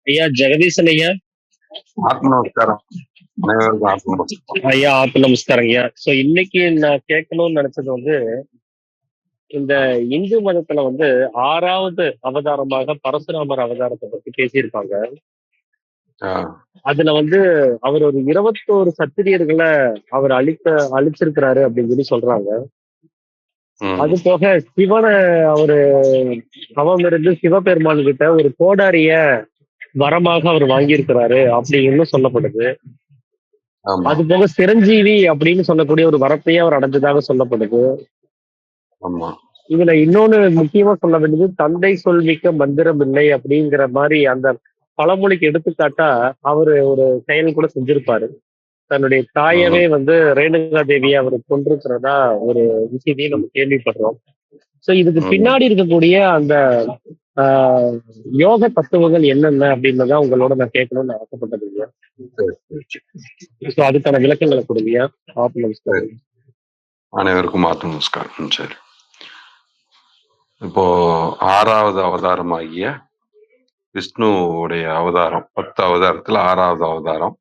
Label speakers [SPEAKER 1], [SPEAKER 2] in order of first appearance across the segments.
[SPEAKER 1] ஐயா ஜெகதீசன் ஐயா.
[SPEAKER 2] ஆத்ம நமஸ்காரம். அனைவருக்கும் ஆத்ம நமஸ்காரம்.
[SPEAKER 1] ஐயா ஆத்ம நமஸ்காரம் ஐயா. சோ இன்னைக்கு நான் கேட்கணும்னு நினைச்சது வந்து, இந்த இந்து மதத்துல வந்து 6வது அவதாரமாக பரசுராமர் அவதாரத்தை பத்தி பேசியிருப்பாங்க.
[SPEAKER 2] ஆஹ்
[SPEAKER 1] அதுல வந்து அவர் ஒரு 21 சத்திரியர்களை அவர் அழிச்சிருக்கிறாரு அப்படின்னு சொல்லி சொல்றாங்க.
[SPEAKER 2] உம்
[SPEAKER 1] அது போக சிவனை அவரு தவம் இருந்து சிவபெருமான் கிட்ட ஒரு கோடாரிய வரமாக அவர் வாங்கியிருக்கிறாரு அப்படின்னு சொல்லப்படுது.
[SPEAKER 2] ஆமா
[SPEAKER 1] அது போக சிரஞ்சீவி அப்படின்னு சொல்லக்கூடிய ஒரு வரத்தையே அவர் அடைஞ்சதாக சொல்லப்படுது.
[SPEAKER 2] ஆமா
[SPEAKER 1] இதுல இன்னொன்னு முக்கியமா சொல்ல வேண்டியது, தந்தை சொல்மிக்க மந்திரம் இல்லை அப்படிங்கிற மாதிரி அந்த பழமொழிக்கு எடுத்துக்காட்டா அவரு ஒரு செயல் கூட செஞ்சிருப்பாரு. தன்னுடைய தாயவே
[SPEAKER 2] உம்
[SPEAKER 1] வந்து ரேணுகா தேவியை அவர் கொண்டிருக்கிறதா ஒரு விஷயத்தையும் நம்ம கேள்விப்படுறோம். சோ இதுக்கு
[SPEAKER 2] உம்
[SPEAKER 1] பின்னாடி இருக்கக்கூடிய அந்த ஆஹ் யோக தத்துவங்கள் என்னென்ன அப்படின்றத உங்களோட நான் கேட்கணும்னு ஆசைப்பட்டதுங்க.
[SPEAKER 2] சரி, சரி,
[SPEAKER 1] சோ அதுக்கான விளக்கங்களை கொடுங்க. ஆத்ம
[SPEAKER 2] சரி.
[SPEAKER 1] நமஸ்காரம்.
[SPEAKER 2] அனைவருக்கும் ஆத்ம நமஸ்காரம். சரி, இப்போ 6வது அவதாரமாகிய விஷ்ணுவுடைய அவதாரம், 10 அவதாரத்துல 6வது அவதாரம்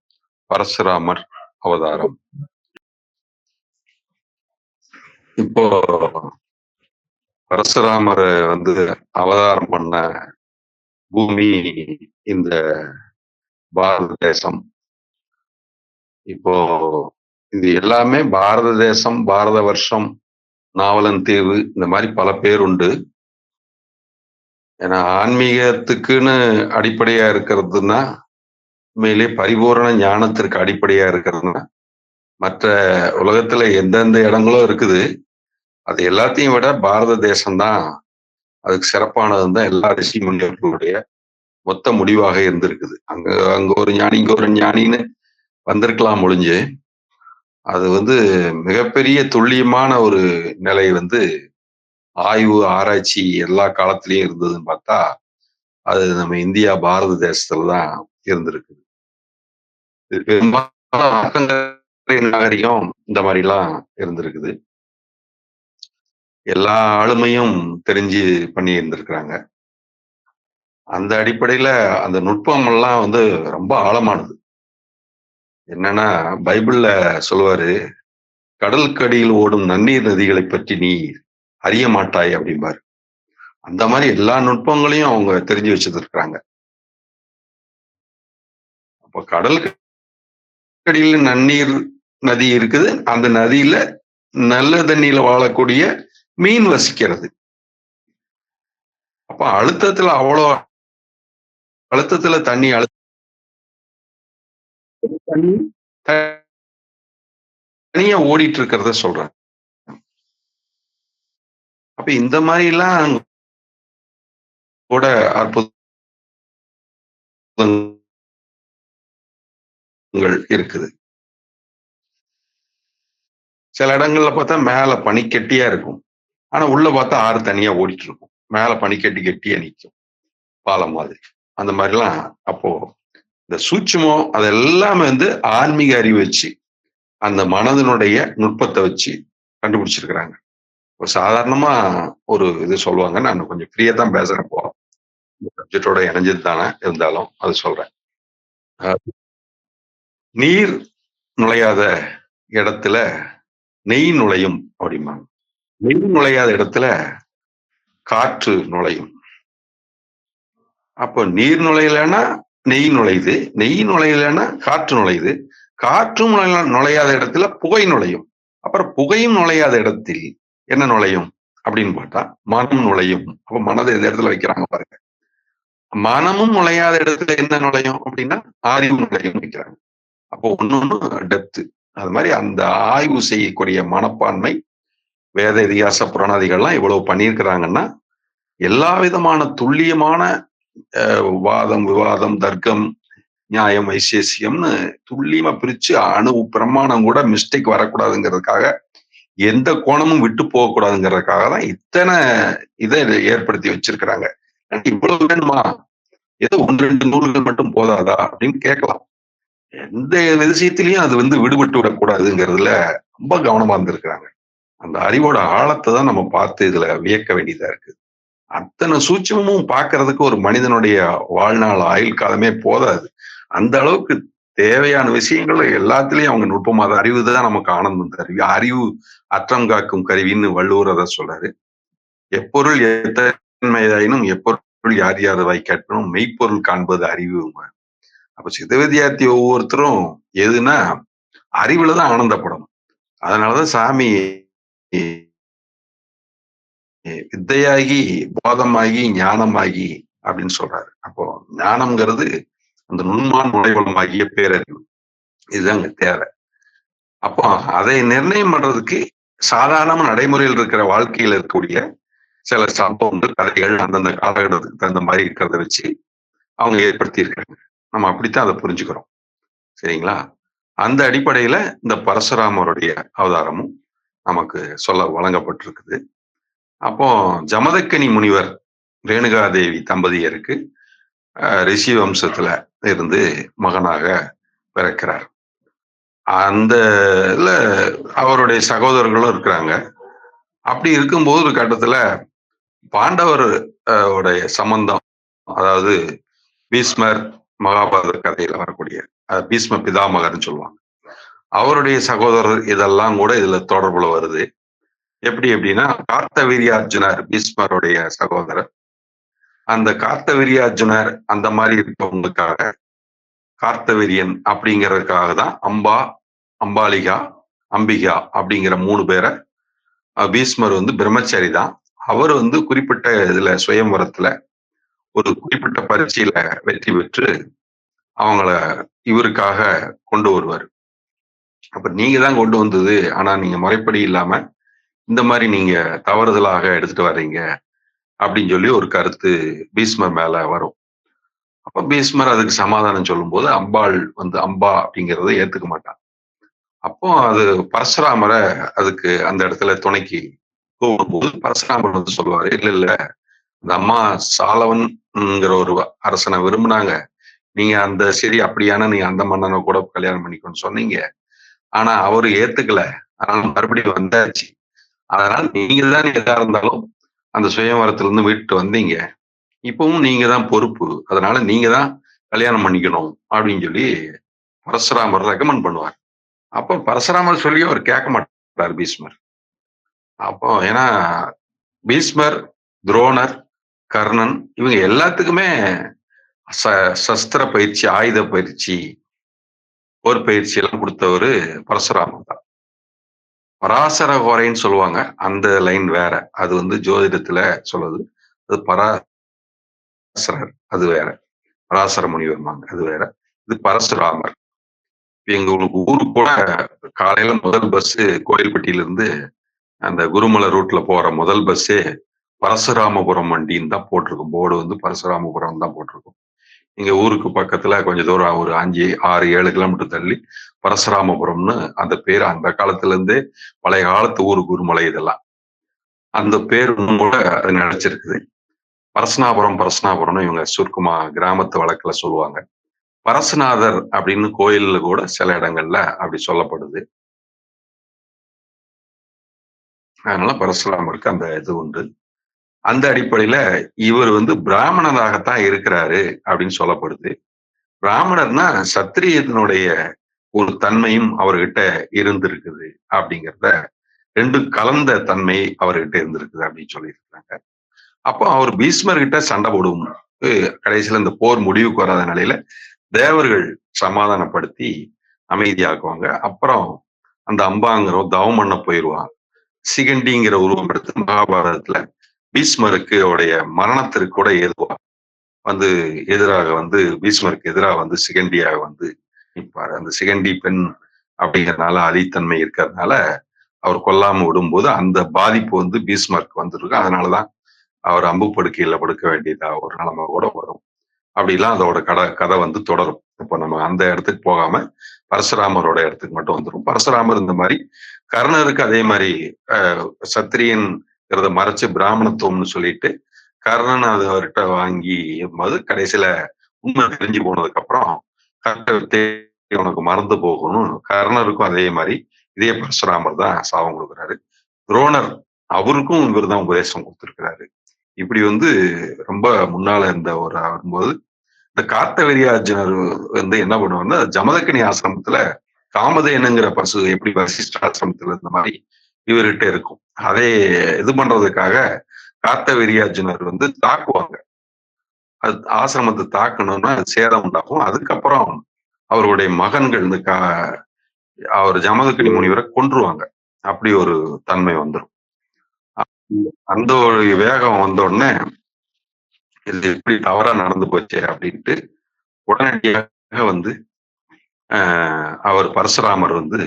[SPEAKER 2] பரசுராமர் அவதாரம். இப்போ பரசுராமர் வந்து அவதாரம் பண்ண பூமி இந்த பாரத தேசம். இப்போ இது எல்லாமே பாரத தேசம், பாரத வருஷம், நாவலன் தீவு, இந்த மாதிரி பல பேர் உண்டு. ஏன்னா ஆன்மீகத்துக்குன்னு அடிப்படையா இருக்கிறதுனா, உண்மையிலே பரிபூரண ஞானத்திற்கு அடிப்படையா இருக்கிறதுனா, மற்ற உலகத்துல எந்தெந்த இடங்களும் இருக்குது, அது எல்லாத்தையும் விட பாரத தேசம்தான் அதுக்கு சிறப்பானதுன்னு தான் எல்லா ரிஷி முனிவர்களுடைய மொத்த முடிவாக இருந்திருக்குது. அங்க ஒரு ஞானி, இங்க ஒரு ஞானின்னு வந்திருக்கலாம் ஒழிஞ்சு, அது வந்து மிகப்பெரிய துல்லியமான ஒரு நிலை வந்து ஆய்வு ஆராய்ச்சி எல்லா காலத்திலயும் இருந்ததுன்னு பார்த்தா, அது நம்ம இந்தியா பாரத தேசத்துலதான் இருந்திருக்குது. இது பெரும்பாலும் ஆற்றங்கரை நாகரிகம் இந்த மாதிரி எல்லாம் இருந்திருக்குது. எல்லா ஆளுமையும் தெரிஞ்சு பண்ணி இருந்திருக்கிறாங்க. அந்த அடிப்படையில அந்த நுட்பம் எல்லாம் வந்து ரொம்ப ஆழமானது. என்னன்னா, பைபிள்ல சொல்லுவாரு, கடலுக்கடியில் ஓடும் நன்னீர் நதிகளை பற்றி நீ அறிய மாட்டாய் அப்படிம்பாரு. அந்த மாதிரி எல்லா நுட்பங்களையும் அவங்க தெரிஞ்சு வச்சிருக்கிறாங்க. அப்ப கடலுக்கு அடியில் நன்னீர் நதி இருக்குது. அந்த நதியில நல்ல தண்ணியில வாழக்கூடிய மீன் வசிக்கிறது. அப்ப அழுத்தத்துல அவ்வளவு அழுத்தத்துல தண்ணி தனியா ஓடிட்டு இருக்கிறத சொல்றேன். அப்ப இந்த மாதிரி எல்லாம் கூட அற்புதங்கள் இருக்குது. சில இடங்கள்ல பார்த்தா மேல பனிக்கட்டியா இருக்கும், ஆனா உள்ள பார்த்தா ஆறு தனியா ஓடிட்டு இருக்கும். மேல பனிக்கட்டி கெட்டியா நிற்கும், பாலம் மாதிரி. அந்த மாதிரிலாம் அப்போ இந்த சூட்சுமம் அதெல்லாமே வந்து ஆன்மீக அறிவு வச்சு, அந்த மனதினுடைய நுட்பத்தை வச்சு கண்டுபிடிச்சிருக்கிறாங்க. ஒரு சாதாரணமா ஒரு இது சொல்லுவாங்க, நான் கொஞ்சம் ஃப்ரீயா தான் பேசுறேன், போ இந்த சப்ஜெக்டோட இணைஞ்சது தானே, இருந்தாலும் அது சொல்றேன். நீர் நுழையாத இடத்துல நெய் நுழையும் அப்படிம்பாங்க. நெய் நுழையாத இடத்துல காற்று நுழையும். அப்போ நீர் நுழையலன்னா நெய் நுழையுது, நெய் நுழையலன்னா காற்று நுழையுது, காற்றும் நுழையாத இடத்துல புகை நுழையும். அப்புறம் புகையும் நுழையாத இடத்தில் என்ன நுழையும் அப்படின்னு பார்த்தா மனம் நுழையும். அப்ப மனதை இந்த இடத்துல வைக்கிறாங்க பாருங்க. மனமும் நுழையாத இடத்துல என்ன நுழையும் அப்படின்னா அறிவு நுழையும் வைக்கிறாங்க. அப்போ ஒன்னொன்னு டெப்த். அது மாதிரி அந்த ஆய்வு செய்யக்கூடிய மனப்பான்மை வேத இதிகாச புராணாதிகள்லாம் இவ்வளவு பண்ணியிருக்கிறாங்கன்னா, எல்லா விதமான துல்லியமான வாதம், விவாதம், தர்க்கம், நியாயம், வைசேசியம்னு துல்லியமா பிரிச்சு அணு பிரமாணம் கூட மிஸ்டேக் வரக்கூடாதுங்கிறதுக்காக, எந்த கோணமும் விட்டு போகக்கூடாதுங்கிறதுக்காக தான் இத்தனை இதை ஏற்படுத்தி வச்சிருக்கிறாங்க. இவ்வளவு வேணுமா, ஏதோ 1-2 நூல்கள் மட்டும் போதாதா அப்படின்னு கேட்கலாம். எந்த விஷயத்திலையும் அது வந்து விடுபட்டு விடக்கூடாதுங்கிறதுல ரொம்ப கவனமா இருந்திருக்கிறாங்க. அந்த அறிவோட ஆழத்தை தான் நம்ம பார்த்து இதுல வியக்க வேண்டியதா இருக்கு. அத்தனை சூட்சமும் பார்க்கறதுக்கு ஒரு மனிதனுடைய வாழ்நாள் ஆயுள் காலமே போதாது. அந்த அளவுக்கு தேவையான விஷயங்கள் எல்லாத்துலயும் அவங்க நுட்பமா அறிவு தான் நமக்கு ஆனந்தம் தருவி. அறிவு அற்றம் காக்கும் கருவின்னு வள்ளுவர் அத சொல்றாரு. எப்பொருள் எத்தன்மையாயினும் எப்பொருள் யார் யார் கேட்கணும் மெய்ப்பொருள் காண்பது அறிவு. அப்ப சித்த வித்தியார்த்தி ஒவ்வொருத்தரும் எதுனா அறிவுலதான் ஆனந்தப்படணும். அதனாலதான் சாமி வித்தையாகி போதமாகி ஞானமாகி அப்படின்னு சொல்றாரு. அப்போ ஞானம்ங்கிறது அந்த நுண்மான் நுழைவளமாகிய பேரறிவு. இதுதான் அங்க தேவை. அப்போ அதை நிர்ணயம் பண்றதுக்கு சாதாரண நடைமுறையில் இருக்கிற வாழ்க்கையில இருக்கக்கூடிய சில சம்பவங்கள் கதைகள் அந்தந்த காலகட்டத்துக்கு தகுந்த மாதிரி இருக்கிறத வச்சு அவங்க ஏற்படுத்தி இருக்காங்க. நம்ம அப்படித்தான் அதை புரிஞ்சுக்கிறோம். சரிங்களா? அந்த அடிப்படையில இந்த பரசுராமருடைய அவதாரமும் நமக்கு சொல்ல வழங்கப்பட்டிருக்குது. அப்போ ஜமதக்கனி முனிவர் ரேணுகாதேவி தம்பதியருக்கு ரிஷி வம்சத்துல இருந்து மகனாக பிறக்கிறார். அந்த இதுல அவருடைய சகோதரர்களும் இருக்கிறாங்க. அப்படி இருக்கும்போது ஒரு கட்டத்துல பாண்டவர் உடைய சம்பந்தம், அதாவது பீஷ்மர் மகாபாரத கதையில வரக்கூடிய பீஷ்ம பிதாமகர்ன்னு சொல்லுவாங்க. அவருடைய சகோதரர் இதெல்லாம் கூட இதுல தொடர்புல வருது. எப்படி அப்படின்னா கார்த்தவீரியார்ஜுனர் பீஷ்மருடைய சகோதரர். அந்த கார்த்தவீரியார்ஜுனர் அந்த மாதிரி இருக்கவங்களுக்காக கார்த்தவீரியன் அப்படிங்கிறதுக்காக தான் அம்பாலிகா, அம்பிகா அப்படிங்கிற 3 பேரை பீஷ்மர் வந்து பிரம்மச்சாரி தான். அவர் வந்து குறிப்பிட்ட இதுல சுயம்வரத்துல ஒரு குறிப்பிட்ட பரீட்சையில வெற்றி பெற்று அவங்கள இவருக்காக கொண்டு வருவார். அப்ப நீங்க தான் கொண்டு வந்தது, ஆனா நீங்க முறைப்படி இல்லாம இந்த மாதிரி நீங்க தவறுதலாக எடுத்துட்டு வர்றீங்க அப்படின்னு சொல்லி ஒரு கருத்து பீஷ்மர் மேல வரும். அப்ப பீஷ்மர் அதுக்கு சமாதானம் சொல்லும் போது அம்பாள் வந்து அம்பா அப்படிங்கிறத ஏத்துக்க மாட்டான். அப்போ அது பரசுராமரை அதுக்கு அந்த இடத்துல துணைக்கு கூப்பிடும்போது பரசுராமர் வந்து சொல்லுவாரு, இல்ல இல்ல இந்த அம்மா சாலவன்ங்கிற ஒரு அரசனை விரும்பினாங்க. நீங்க அந்த சரி அப்படியான நீங்க அந்த மன்னனை கூட கல்யாணம் பண்ணிக்கணும்னு சொன்னீங்க. ஆனா அவரு ஏத்துக்கல. அதனால மறுபடியும் வந்தாச்சு. அதனால நீங்க தான் எதா இருந்தாலும் அந்த சுயம்வரத்துல இருந்து மீட்டு வந்தீங்க. இப்பவும் நீங்க தான் பொறுப்பு. அதனால நீங்க தான் கல்யாணம் பண்ணிக்கணும் அப்படின்னு சொல்லி பரசுராமர் ரெக்கமெண்ட் பண்ணுவார். அப்போ பரசுராமர் சொல்லி அவர் கேட்க மாட்டார் பீஷ்மர். அப்போ ஏன்னா பீஷ்மர், துரோணர், கர்ணன் இவங்க எல்லாத்துக்குமே சஸ்திர பயிற்சி, ஆயுத பயிற்சி, போர் பயிற்சி எல்லாம் கொடுத்தவரு பரசுராமன் தான். பராசர கோரைன்னு சொல்லுவாங்க. அந்த லைன் வேற. அது வந்து ஜோதிடத்துல சொல்லுது. அது பராசரர் அது வேற. பராசர முனிவர்மாங்க அது வேற. இது பரசுராமர். எங்க ஊருக்கு கூட காலையில முதல் பஸ் கோயில்பட்டியில இருந்து அந்த குருமலை ரூட்ல போற முதல் பஸ்ஸே பரசுராமபுரம் வண்டின்னு தான் போட்டிருக்கும். போர்டு வந்து பரசுராமபுரம் தான் போட்டிருக்கும். எங்க ஊருக்கு பக்கத்துல கொஞ்சம் தூரம் ஒரு 5, 6, 7 கிலோமீட்டர் தள்ளி பரசுராமபுரம்னு அந்த பேர் அந்த காலத்துல இருந்தே பழைய காலத்து ஊர் குருமலை இதெல்லாம். அந்த பேர் இன்னும் கூட அது நினைச்சிருக்குது. பரசுனாபுரம்னு இவங்க சுருக்கமா கிராமத்து வழக்குல சொல்லுவாங்க. பரசுநாதர் அப்படின்னு கோயில்ல கூட சில இடங்கள்ல அப்படி சொல்லப்படுது. அதனால பரசுராமருக்கு அந்த இது உண்டு. அந்த அடிப்படையில இவர் வந்து பிராமணராகத்தான் இருக்கிறாரு அப்படின்னு சொல்லப்படுது. பிராமணர்னா சத்திரியனுடைய ஒரு தன்மையும் அவர்கிட்ட இருந்திருக்குது அப்படிங்கிறத 2 கலந்த தன்மை அவர்கிட்ட இருந்திருக்குது அப்படின்னு சொல்லியிருக்கிறாங்க. அப்போ அவர் பீஷ்மர் கிட்ட சண்டை போடும் கடைசியில இந்த போர் முடிவுக்கு வராத நிலையில தேவர்கள் சமாதானப்படுத்தி அமைதியாக்குவாங்க. அப்புறம் அந்த அம்பாங்கிறவன் தவம் பண்ண போயிடுவான். சிகண்டிங்கிற உருவம் எடுத்து மகாபாரதத்துல பீஷ்மருக்கு உடைய மரணத்திற்கு கூட ஏதுவா வந்து எதிராக வந்து பீஷ்மருக்கு எதிராக வந்து சிகண்டியாக வந்து நிற்பாரு. அந்த சிகண்டி பெண் அப்படிங்கிறதுனால அலித்தன்மை இருக்கிறதுனால அவர் கொல்லாம விடும்போது அந்த பாதிப்பு வந்து பீஷ்மருக்கு வந்துருக்கு. அதனாலதான் அவர் அம்பு படுக்கையில படுக்க வேண்டியதா ஒரு நிலைமை கூட வரும். அப்படிலாம் அதோட கதை வந்து தொடரும். இப்ப நம்ம அந்த இடத்துக்கு போகாம பரசுராமரோட இடத்துக்கு மட்டும் வந்துடும். பரசுராமர் இந்த மாதிரி கர்ணருக்கு அதே மாதிரி சத்திரியன்கிறத மறைச்சு பிராமணத்துவம்னு சொல்லிட்டு கர்ணன் அது அவர்கிட்ட வாங்கி போது கடைசியில உண்மை தெரிஞ்சு போனதுக்கு அப்புறம் கர்ணத்தை உனக்கு மறந்து போகணும். கர்ணருக்கும் அதே மாதிரி இதே பரசுராமர் தான் சாபம் கொடுக்குறாரு. துரோணர் அவருக்கும் இவர் தான் உபதேசம் கொடுத்திருக்கிறாரு. இப்படி வந்து ரொம்ப முன்னால இருந்த ஒரு வரும்போது இந்த கார்த்தவீர்யார்ஜுனர் வந்து என்ன பண்ணுவாருன்னா, ஜமதக்கினி ஆசிரமத்துல காமதேனுங்கிற பசு எப்படி வசிஷ்ட ஆசிரமத்துல இருந்த மாதிரி இவர்கிட்ட இருக்கும். அதை இது பண்றதுக்காக கார்த்தவீர்யார்ஜுனர் வந்து தாக்குவாங்க. அது ஆசிரமத்தை தாக்கணும்னா சேதம் உண்டாகும். அதுக்கப்புறம் அவருடைய மகன்கள் இந்த அவர் ஜமதக்கினி முனிவரை கொன்றுவாங்க. அப்படி ஒரு தன்மை வந்துரும். அந்த ஒரு வேகம் வந்த உடனே இது எப்படி தவறா நடந்து போச்சே அப்படின்ட்டு உடனடியாக வந்து அவர் பரசுராமர் வந்து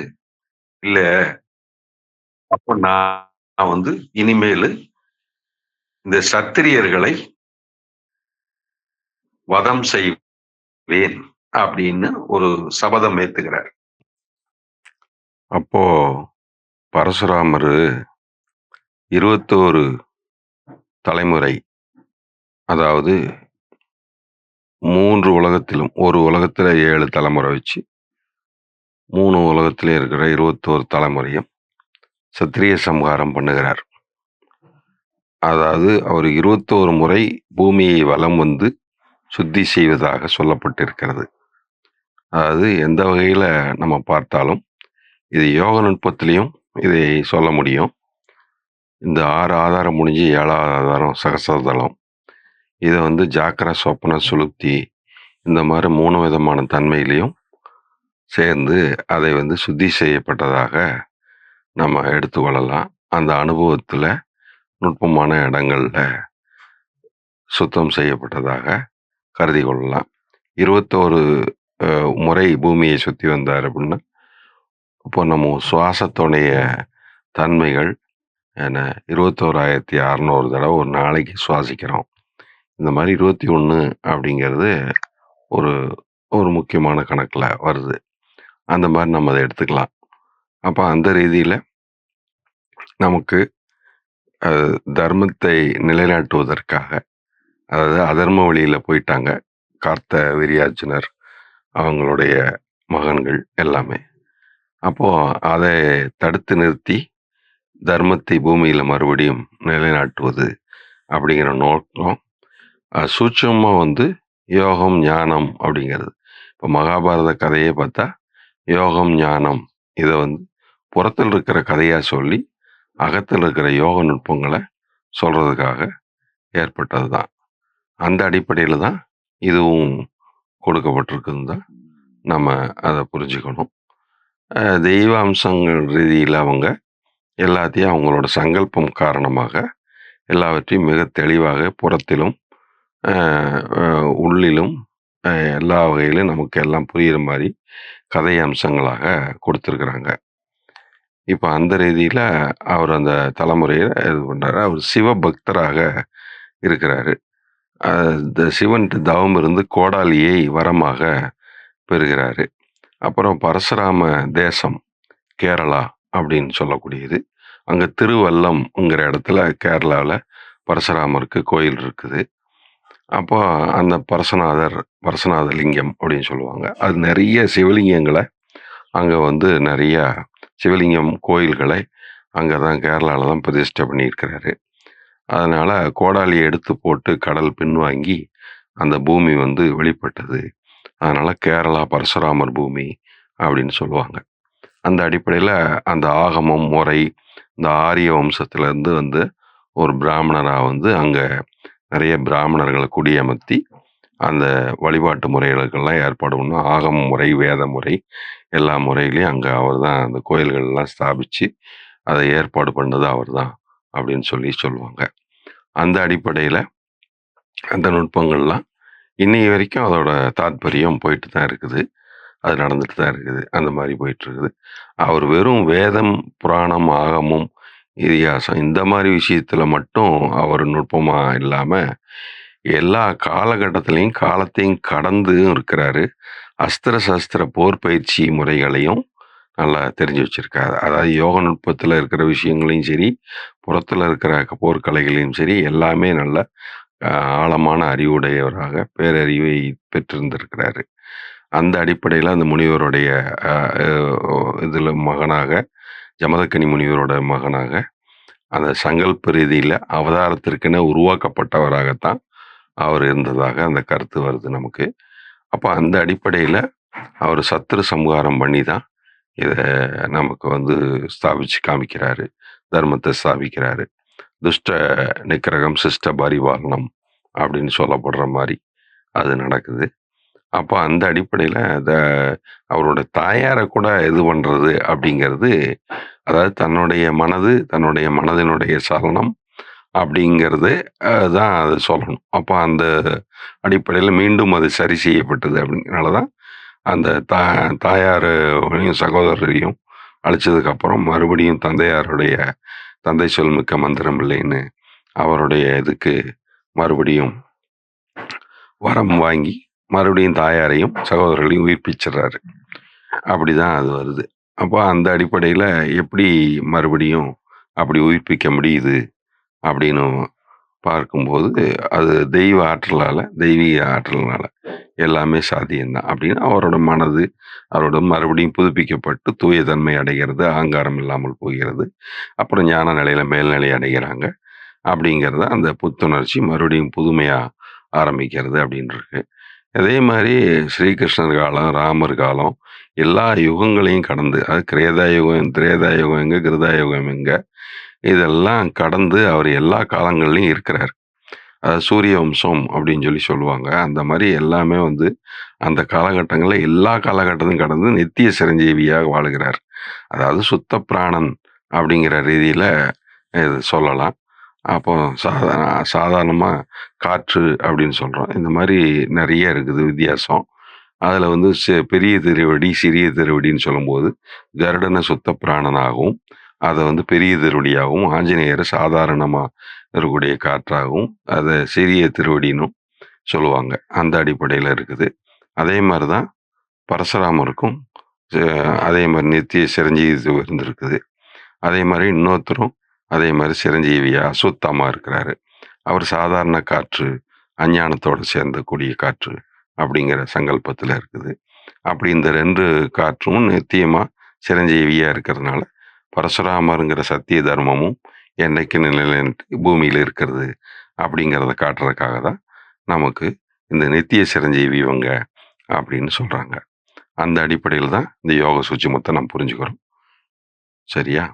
[SPEAKER 2] இல்ல அப்ப நான் வந்து இனிமேலு இந்த சத்திரியர்களை வதம் செய்வேன் அப்படின்னு ஒரு சபதம் ஏத்துக்கிறார். அப்போ பரசுராமர் 21 தலைமுறை, அதாவது 3 உலகத்திலும், ஒரு உலகத்துல 7 தலைமுறை வச்சு 3 உலகத்திலே இருக்கிற 21 தலைமுறையும் சத்திரிய சம்ஹாரம் பண்ணுகிறார். அதாவது அவர் 21 முறை பூமியை வலம் வந்து சுத்தி செய்வதாக சொல்லப்பட்டிருக்கிறது. அதாவது எந்த வகையில நம்ம பார்த்தாலும் இது யோக நுட்பத்திலையும் இதை சொல்ல முடியும். இந்த 6 ஆதாரம் முடிஞ்சு 7வது ஆதாரம் சகசரதளம். இதை வந்து ஜாக்கிர சொப்பன சுளுப்தி இந்த மாதிரி 3 விதமான தன்மையிலையும் சேர்ந்து அதை வந்து சுத்தி செய்யப்பட்டதாக நம்ம எடுத்துக்கொள்ளலாம். அந்த அனுபவத்துல நுட்பமான இடங்கள்ல சுத்தம் செய்யப்பட்டதாக கருதி கொள்ளலாம். 21 முறை பூமியை சுத்தி வந்தார் அப்படின்னா, இப்போ நம்ம சுவாசத்துடைய தன்மைகள் என்ன 21,600 தடவை ஒரு நாளைக்கு சுவாசிக்கிறோம். இந்த மாதிரி 21 அப்படிங்கிறது ஒரு ஒரு முக்கியமான கணக்குல வருது. அந்த மாதிரி நம்ம அதை எடுத்துக்கலாம். அப்ப அந்த ரீதியில நமக்கு தர்மத்தை நிலைநாட்டுவதற்காக, அதாவது அதர்ம வழியில போயிட்டாங்க கார்த்தவீர்யார்ஜுனர் அவங்களுடைய மகன்கள் எல்லாமே. அப்போ அதை தடுத்து நிறுத்தி தர்மத்தை பூமியில மறுபடியும் நிலைநாட்டுவது அப்படிங்கிற நோக்கம் சூட்சமா வந்து யோகம் ஞானம் அப்படிங்கிறது. இப்போ மகாபாரத கதையை பார்த்தா யோகம் ஞானம் இதை வந்து புறத்தில் இருக்கிற கதையா சொல்லி அகத்தில் இருக்கிற யோக நுட்பங்களை சொல்றதுக்காக ஏற்பட்டது தான். அந்த அடிப்படையில தான் இதுவும் கொடுக்கப்பட்டிருக்குன்னு தான் நம்ம அதை புரிஞ்சுக்கணும். தெய்வ அம்சங்கள் ரீதியில் அவங்க எல்லாத்தையும் அவங்களோட சங்கல்பம் காரணமாக எல்லாவற்றையும் மிக தெளிவாக புறத்திலும் உள்ளிலும் எல்லா வகையிலும் நமக்கு எல்லாம் புரிகிற மாதிரி கதை அம்சங்களாக கொடுத்துருக்குறாங்க. இப்போ அந்த ரீதியில் அவர் அந்த தலைமுறையில் இது பண்ணுறாரு. அவர் சிவபக்தராக இருக்கிறாரு. இந்த சிவன்ட்டு தவம் இருந்து கோடாலியை வரமாக பெறுகிறாரு. அப்புறம் பரசுராம தேசம் கேரளா அப்படின்னு சொல்லக்கூடியது. அங்கே திருவல்லம்ங்கிற இடத்துல கேரளாவில் பரசுராமருக்கு கோயில் இருக்குது. அப்போ அந்த பரசுநாத லிங்கம் அப்படின்னு சொல்லுவாங்க. அது நிறைய சிவலிங்கங்களை அங்கே வந்து நிறைய சிவலிங்கம் கோயில்களை அங்கே தான் கேரளாவில் தான் பிரதிஷ்டை பண்ணியிருக்கிறாரு. அதனால் கோடாலியை எடுத்து போட்டு கடல் பின்வாங்கி அந்த பூமி வந்து வெளிப்பட்டது. அதனால் கேரளா பரசுராமர் பூமி அப்படின்னு சொல்லுவாங்க. அந்த அடிப்படையில் அந்த ஆகமம் முறை இந்த ஆரிய வம்சத்திலேருந்து வந்து ஒரு பிராமணராக வந்து அங்கே நிறைய பிராமணர்களை குடியமர்த்தி அந்த வழிபாட்டு முறைகளுக்கெல்லாம் ஏற்பாடு பண்ணும். ஆகம முறை வேத முறை எல்லா முறையிலையும் அங்கே அவர் தான் அந்த கோயில்கள்லாம் ஸ்தாபித்து அதை ஏற்பாடு பண்ணது அவர் தான் அப்படின்னு சொல்லுவாங்க. அந்த அடிப்படையில் அந்த நுட்பங்கள்லாம் இன்னைக்கு வரைக்கும் அதோட தாத்பரியம் போயிட்டு தான் இருக்குது. அது நடந்துட்டு தான் இருக்குது. அந்த மாதிரி போயிட்டு இருக்குது. அவர் வெறும் வேதம் புராணம் ஆகமும் இதிகாசம் இந்த மாதிரி விஷயத்துல மட்டும் அவர் நுட்பமா இல்லாம எல்லா காலகட்டத்திலையும் காலத்தையும் கடந்து இருக்கிறாரு. அஸ்திர சஸ்திர போர் பயிற்சி முறைகளையும் நல்லா தெரிஞ்சு வச்சிருக்காரு. அதாவது யோக நுட்பத்துல இருக்கிற விஷயங்களையும் சரி, புறத்துல இருக்கிற போர்க்கலைகளையும் சரி, எல்லாமே நல்ல ஆழமான அறிவுடையவராக பேரறிவை பெற்றிருந்திருக்கிறாரு. அந்த அடிப்படையில் அந்த முனிவருடைய இதில் மகனாக ஜமதக்கனி முனிவரோட மகனாக அந்த சங்கல்ப ரீதியில அவதாரத்திற்கென உருவாக்கப்பட்டவராகத்தான் அவர் இருந்ததாக அந்த கருத்து வருது நமக்கு. அப்ப அந்த அடிப்படையில அவர் சத்ரு சம்ஹாரம் பண்ணி தான் இத நமக்கு வந்து ஸ்தாபிச்சு காமிக்கிறாரு. தர்மத்த ஸ்தாபிக்கிறாரு. துஷ்ட நிக்கிரகம் சிஷ்ட பரிபாலனம் அப்படின்னு சொல்லப்படுற மாரி அது நடக்குது. அப்ப அந்த அடிப்படையில அவரோட தாயார கூட இது பண்றது அப்படிங்கிறது, அதாவது தன்னுடைய மனதினுடைய சலனம் அப்படிங்கிறது தான் அது சொல்லணும். அப்ப அந்த அடிப்படையில மீண்டும் அது சரி செய்யப்பட்டது அப்படிங்கிறனால தான் அந்த தாயாரையும் சகோதரரையும் அழிச்சதுக்கு அப்புறம் மறுபடியும் தந்தை சொல் மிக்க மந்திரம் இல்லைன்னு அவருடைய இதுக்கு மறுபடியும் வரம் வாங்கி மறுபடியும் தாயாரையும் சகோதரர்களையும் உயிர்ப்பிச்சிடுறாரு. அப்படிதான் அது வருது. அப்போ அந்த அடிப்படையில எப்படி மறுபடியும் அப்படி உயிர்ப்பிக்க முடியுது அப்படின்னு பார்க்கும்போது, அது தெய்வீக ஆற்றல்னால எல்லாமே சாத்தியம்தான் அப்படின்னு அவரோட மனது மறுபடியும் புதுப்பிக்கப்பட்டு தூய தன்மை அடைகிறது, அகங்காரம் இல்லாமல் போகிறது. அப்புறம் ஞான நிலையில மேல்நிலை அடைகிறாங்க. அப்படிங்கிறத அந்த புத்துணர்ச்சி மறுபடியும் புதுமையா ஆரம்பிக்கிறது அப்படின்னு இருக்கு. அதே மாதிரி ஸ்ரீகிருஷ்ணர் காலம், ராமர் காலம் எல்லா யுகங்களையும் கடந்து, அது திரேதா யுகம் எங்க, கிருதா யுகம் எங்க, இதெல்லாம் கடந்து அவர் எல்லா காலங்கள்லயும் இருக்கிறார். அதாவது சூரிய வம்சம் அப்படின்னு சொல்லுவாங்க. அந்த மாதிரி எல்லாமே வந்து அந்த காலகட்டங்கள்ல எல்லா காலகட்டத்தையும் கடந்து நித்திய சிரஞ்சீவியாக வாழுகிறார். அதாவது சுத்த பிராணன் அப்படிங்கிற ரீதியில இது சொல்லலாம். அப்போ சாதாரணமா காற்று அப்படின்னு சொல்றோம். இந்த மாதிரி நிறைய இருக்குது வித்தியாசம். அதுல வந்து பெரிய திருவடி, சிறிய திருவடின்னு சொல்லும்போது கருடனை சுத்த பிராணனாகவும், அதை வந்து பெரிய திருவடியாகவும், ஆஞ்சநேயர் சாதாரணமா இருக்கக்கூடிய காற்றாகவும், அதை சிறிய திருவடினும் சொல்லுவாங்க. அந்த அடிப்படையில இருக்குது. அதே மாதிரிதான் பரசுராமருக்கும் அதே மாதிரி நித்திய சிரஞ்சீவி இருந்திருக்குது. அதே மாதிரி இன்னொருத்தரும் அதே மாதிரி சிரஞ்சீவியா அசுத்தமா இருக்கிறாரு. அவர் சாதாரண காற்று, அஞ்ஞானத்தோட சேர்ந்த கூடிய காற்று அப்படிங்கிற சங்கல்பத்துல இருக்குது. அப்படி இந்த 2 காற்றும் நித்தியமா சிரஞ்சீவியா இருக்கிறதுனால பரசுராமருங்கிற சத்திய தர்மமும் என்னைக்கு பூமியில இருக்கிறது அப்படிங்கிறத காட்டுறதுக்காக தான் நமக்கு இந்த நித்திய சிரஞ்சீவி இவங்க அப்படின்னு சொல்றாங்க. அந்த அடிப்படையில் தான் இந்த யோக சூட்சுமத்தை நம்ம புரிஞ்சுக்கிறோம். சரியா?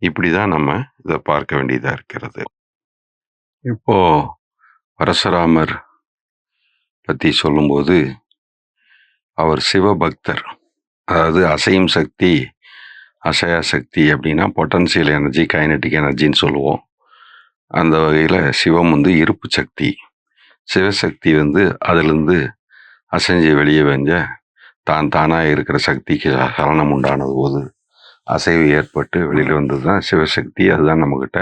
[SPEAKER 2] இப்படிதான் நம்ம இதை பார்க்க வேண்டியதா இருக்கிறது. இப்போ பரசுராமர் பத்தி சொல்லும்போது, அவர் சிவபக்தர். அதாவது அசையும் சக்தி, அசையா சக்தி அப்படின்னா பொட்டன்சியல் எனர்ஜி, கைனட்டிக் எனர்ஜின்னு சொல்லுவோம். அந்த வகையில சிவம் வந்து இருப்பு சக்தி. சிவசக்தி வந்து அதிலிருந்து அசைஞ்சு வெளியே வெஞ்ச தானா இருக்கிற சக்திக்கு சலனம் உண்டானது போது அசைவு ஏற்பட்டு வெளியில வந்ததுதான் சிவசக்தி. அதுதான் நம்மகிட்ட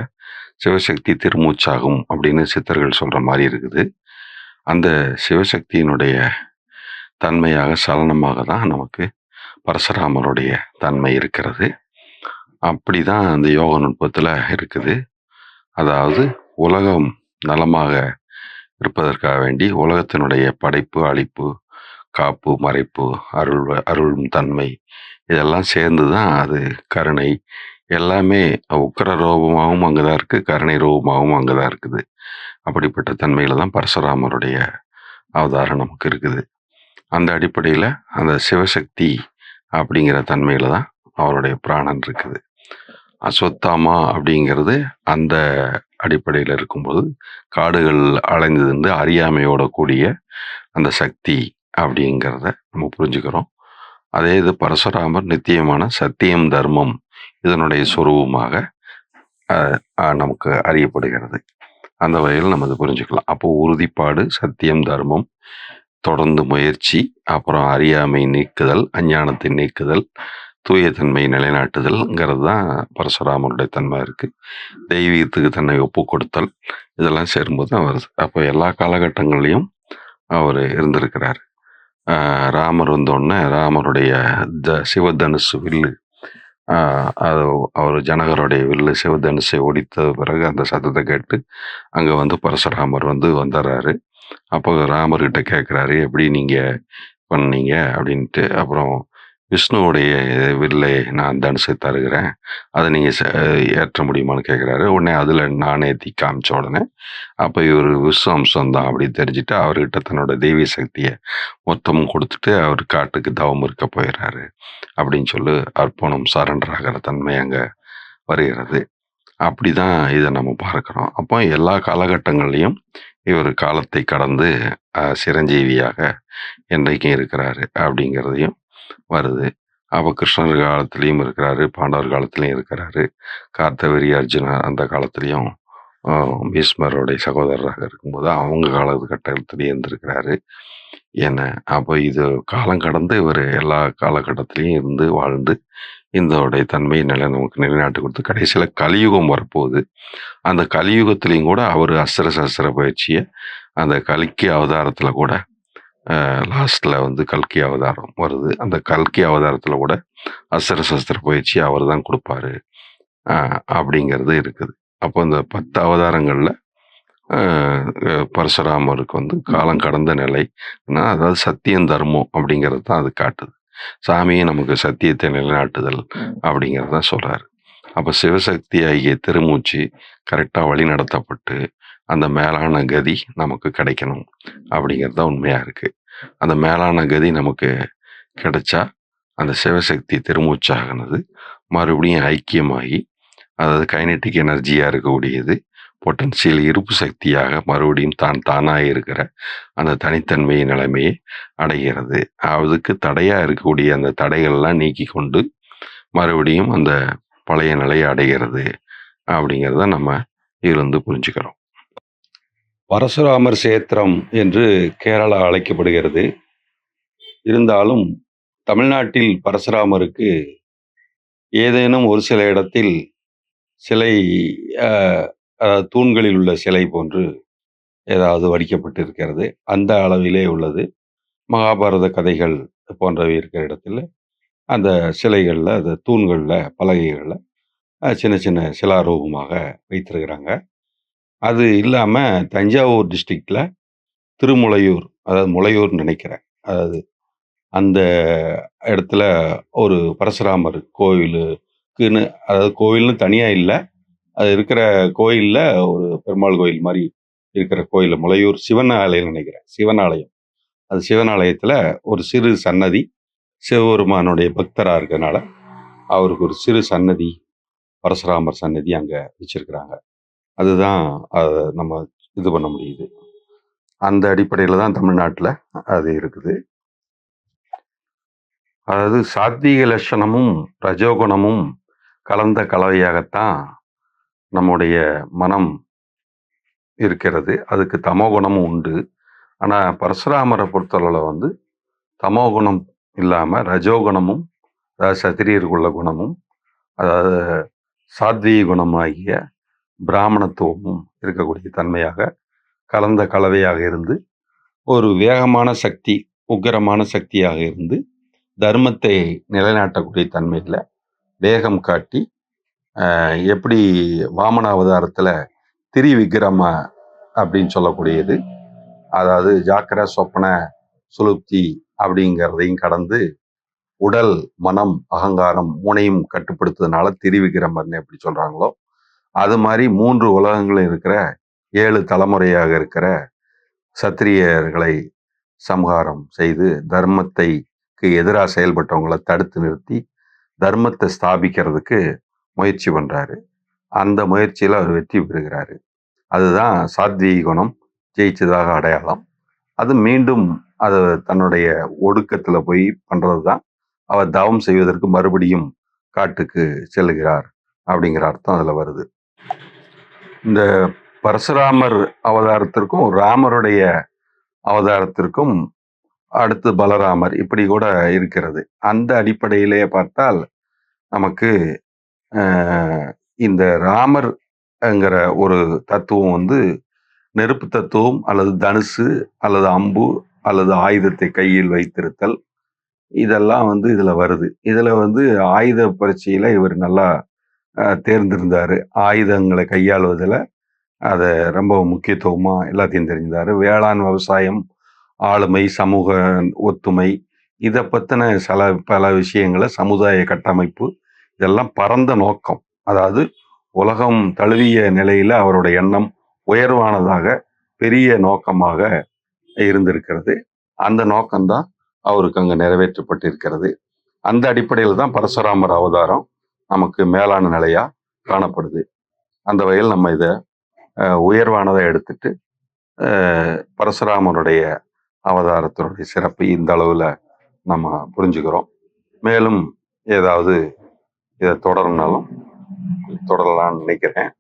[SPEAKER 2] சிவசக்தி திருமூச்சாகும் அப்படின்னு சித்தர்கள் சொல்ற மாதிரி இருக்குது. அந்த சிவசக்தியினுடைய தன்மையாக சலனமாக தான் நமக்கு பரசுராமருடைய தன்மை இருக்கிறது. அப்படிதான் அந்த யோக நுட்பத்துல இருக்குது. அதாவது உலகம் நலமாக இருப்பதற்காக வேண்டி உலகத்தினுடைய படைப்பு, அழிப்பு, காப்பு, மறைப்பு, அருளும் தன்மை இதெல்லாம் சேர்ந்துதான் அது கருணை எல்லாமே. உக்கிர ரூபமாகவும் அங்கதான் இருக்கு, கருணை ரூபமாகவும் அங்கதான் இருக்குது. அப்படிப்பட்ட தன்மையில தான் பரசுராமருடைய அவதாரம் நமக்கு இருக்குது. அந்த அடிப்படையில அந்த சிவசக்தி அப்படிங்கிற தன்மையில தான் அவருடைய பிராணன் இருக்குது. அஸ்வத்தாமா அப்படிங்கிறது அந்த அடிப்படையில இருக்கும்போது காடுகள் அலைந்து அறியாமையோட கூடிய அந்த சக்தி அப்படிங்கிறத நம்ம புரிஞ்சுக்கிறோம். அதே இது பரசுராமர் நித்தியமான சத்தியம் தர்மம் இதனுடைய சொரூபமாக நமக்கு அறியப்படுகிறது. அந்த வகையில் நம்ம அதை புரிஞ்சுக்கலாம். அப்போ உறுதிப்பாடு, சத்தியம், தர்மம், தொடர்ந்து முயற்சி, அப்புறம் அறியாமை நீக்குதல், அஞ்ஞானத்தை நீக்குதல், தூய தன்மை நிலைநாட்டுதல்ங்கிறது தான் பரசுராமருடைய தன்மை இருக்கு. தெய்வீகத்துக்கு தன்னை ஒப்பு கொடுத்தல், இதெல்லாம் சேரும்போது தான் வருது. அப்போ எல்லா காலகட்டங்களையும் அவர் இருந்திருக்கிறார். ராமர் வந்தோடனே ராமருடைய சிவதனுசு வில்லு, அவர் ஜனகருடைய வில்லு சிவதனுசை ஒடித்த பிறகு அந்த சத்தத்தை கேட்டு அங்க வந்து பரசுராமர் வந்துடுறாரு. அப்போ ராமர்கிட்ட கேட்குறாரு, எப்படி நீங்க பண்ணீங்க அப்படின்ட்டு. அப்புறம் விஷ்ணுவுடைய வில்லை நான் தனுசை தருகிறேன். அதை நீங்க ஏற்ற முடியுமான்னு கேட்குறாரு. உடனே அதுல நாணயத்தை காமிச்ச உடனே அப்ப இவர் விஸ்வ அம்சம் தான் அப்படின்னு தெரிஞ்சுட்டு அவர்கிட்ட தன்னோட தெய்வீக சக்தியை மொத்தமும் கொடுத்துட்டு அவர் காட்டுக்கு தவம் இருக்க போயிடுறாரு அப்படின்னு சொல்லி அர்ப்பணம் சரண்டர் ஆகிற தன்மை அங்க வருகிறது. அப்படிதான் இதை நம்ம பார்க்கிறோம். அப்போ எல்லா காலகட்டங்கள்லையும் இவர் காலத்தை கடந்து சிரஞ்சீவியாக என்றைக்கும் இருக்கிறாரு அப்படிங்கிறதையும் வருது. அப்போ கிருஷ்ணர் காலத்திலையும் இருக்கிறாரு, பாண்டவர் காலத்திலையும் இருக்கிறாரு, கார்த்தவரி அர்ஜுனர் அந்த காலத்திலையும் பீஷ்மருடைய சகோதரராக இருக்கும்போது அவங்க காலகட்டத்திலையும் இருந்திருக்கிறாரு. என்ன அப்போ இது காலம் கடந்து இவர் எல்லா காலகட்டத்திலையும் இருந்து வாழ்ந்து இந்தோடைய தன்மை நமக்கு நிலைநாட்டு கொடுத்து கடைசியில கலியுகம் வரப்போகுது. அந்த கலியுகத்திலையும் கூட அவர் அஸ்திர சஸ்திர பயிற்சியை அந்த கல்கி அவதாரத்துல கூட லாஸ்ட்ல வந்து கல்கி அவதாரம் வருது. அந்த கல்கி அவதாரத்துல கூட அஸ்திர சஸ்திர பயிற்சி அவர் தான் கொடுப்பாரு அப்படிங்கிறது இருக்குது. அப்போ இந்த 10 அவதாரங்கள்ல பரசுராமருக்கு வந்து காலம் கடந்த நிலை, அதாவது சத்தியம் தர்மம் அப்படிங்கிறது தான் அது காட்டுது. சாமியே நமக்கு சத்தியத்தை நிலைநாட்டுதல் அப்படிங்கிறத சொல்றாரு. அப்ப சிவசக்தி ஆகிய திருமூச்சு கரெக்டா வழி நடத்தப்பட்டு அந்த மேலான கதி நமக்கு கிடைக்கணும் அப்படிங்கிறது தான் உண்மையா இருக்கு. அந்த மேலான கதி நமக்கு கிடைச்சா அந்த சிவசக்தி திருமூச்சாகனது மறுபடியும் ஐக்கியமாகி, அதாவது கைனெட்டிக் எனர்ஜியா இருக்கக்கூடியது பொட்டன்சியல் இருப்பு சக்தியாக மறுபடியும் தானாக இருக்கிற அந்த தனித்தன்மை நிலைமையை அடைகிறது. அதுக்கு தடையா இருக்கக்கூடிய அந்த தடைகள்லாம் நீக்கி கொண்டு மறுபடியும் அந்த பழைய நிலையை அடைகிறது அப்படிங்கிறத நம்ம இதிலிருந்து புரிஞ்சுக்கிறோம். பரசுராமர் சேத்திரம் என்று கேரளா அழைக்கப்படுகிறது. இருந்தாலும் தமிழ்நாட்டில் பரசுராமருக்கு ஏதேனும் ஒரு சில இடத்தில் சிலை தூண்களில் உள்ள சிலை போன்று ஏதாவது வடிக்கப்பட்டிருக்கிறது. அந்த அளவிலே உள்ளது. மகாபாரத கதைகள் போன்றவை இருக்கிற இடத்துல அந்த சிலைகள்ல, அந்த தூண்கள்ல, பலகைகள்ல சின்ன சின்ன சிலாரூபமாக வைத்திருக்கிறாங்க. அது இல்லாம தஞ்சாவூர் டிஸ்ட்ரிக்ட்ல திருமுலையூர், அதாவது முளையூர் நினைக்கிறேன், அதாவது அந்த இடத்துல ஒரு பரசுராமர் கோவிலுக்குன்னு, அதாவது கோவில்னு தனியா இல்லை, அது இருக்கிற கோயில்ல ஒரு பெருமாள் கோயில் மாதிரி இருக்கிற கோயில், முளையூர் சிவன் ஆலயம் நினைக்கிறேன், சிவன் ஆலயம். அது சிவன் ஆலயத்துல ஒரு சிறு சன்னதி, சிவபெருமானுடைய பக்தரா இருக்கனால அவருக்கு ஒரு சிறு சன்னதி, பரசுராமர் சன்னதி அங்க வச்சிருக்கிறாங்க. அதுதான் அதை நம்ம இது பண்ண முடியுது. அந்த அடிப்படையில தான் தமிழ்நாட்டுல அது இருக்குது. அதாவது சாத்வீக லட்சணமும் ரஜோகுணமும் கலந்த கலவையாகத்தான் நம்முடைய மனம் இருக்கிறது. அதுக்கு தமோகுணமும் உண்டு. ஆனா பரசுராமரை பொறுத்தளவுல வந்து தமோகுணம் இல்லாம ரஜோகுணமும், அதாவது சத்திரியருக்குள்ள குணமும், அதாவது சாத்வீக குணமாகிய பிராமணத்துவமும் இருக்கக்கூடிய தன்மையாக கலந்த கலவையாக இருந்து ஒரு வேகமான சக்தி, உக்கிரமான சக்தியாக இருந்து தர்மத்தை நிலைநாட்டக்கூடிய தன்மையில வேகம் காட்டி, எப்படி வாமன அவதாரத்துல திரிவிக்ரம அப்படின்னு சொல்லக்கூடியது, அதாவது ஜாக்கிர சொப்பன சுளுப்தி அப்படிங்கிறதையும் கடந்து உடல் மனம் அகங்காரம் மூணையும் கட்டுப்படுத்துறதுனால திரிவிக்ரமர்னு எப்படி சொல்றாங்களோ அது மாதிரி 3 உலகங்களும் இருக்கிற 7 தலைமுறையாக இருக்கிற சத்திரியர்களை சம்ஹாரம் செய்து தர்மத்தைக்கு எதிராக செயல்பட்டவங்களை தடுத்து நிறுத்தி தர்மத்தை ஸ்தாபிக்கிறதுக்கு முயற்சி பண்றாரு. அந்த முயற்சியில அவர் வெற்றி பெறுகிறாரு. அதுதான் சாத்வீக குணம் ஜெயிச்சதாக அடையாளம். அது மீண்டும் அது தன்னுடைய ஒடுக்கத்துல போய் பண்றதுதான் அவர் தவம் செய்வதற்கு மறுபடியும் காட்டுக்கு செல்லுகிறார் அப்படிங்கிற அர்த்தம் அதுல வருது. இந்த பரசுராமர் அவதாரத்திற்கும் ராமருடைய அவதாரத்திற்கும் அடுத்து பலராமர் இப்படி கூட இருக்கிறது. அந்த அடிப்படையிலே பார்த்தால் நமக்கு இந்த ராமர்ங்கிற ஒரு தத்துவம் வந்து நெருப்பு தத்துவம் அல்லது தனுசு அல்லது அம்பு அல்லது ஆயுதத்தை கையில் வைத்திருத்தல், இதெல்லாம் வந்து இதுல வருது. இதுல வந்து ஆயுத பரீட்சையில இவர் நல்லா தேர்ந்திருந்தாரு. ஆயுதங்களை கையாளுவதில் அதை ரொம்ப முக்கியத்துவமா எல்லாத்தையும் தெரிஞ்சிருந்தாரு. வேளாண் விவசாயம், ஆளுமை, சமூக ஒத்துமை இதை பத்தின பல விஷயங்களை, சமுதாய கட்டமைப்பு, இதெல்லாம் பரந்த நோக்கம். அதாவது உலகம் தழுவிய நிலையில அவருடைய எண்ணம் உயர்வானதாக, பெரிய நோக்கமாக இருந்திருக்கிறது. அந்த நோக்கம்தான் அவருக்கு அங்க நிறைவேற்றப்பட்டிருக்கிறது. அந்த அடிப்படையில் தான் பரசுராமர் அவதாரம் நமக்கு மேலான நிலையா காணப்படுது. அந்த வகையில் நம்ம இதை உயர்வானதை எடுத்துட்டு பரசுராமருடைய அவதாரத்தினுடைய சிறப்பு இந்த அளவுல நம்ம புரிஞ்சுக்கிறோம். மேலும் ஏதாவது இதை தொடரணும்னாலும் தொடரலாம்னு நினைக்கிறேன்.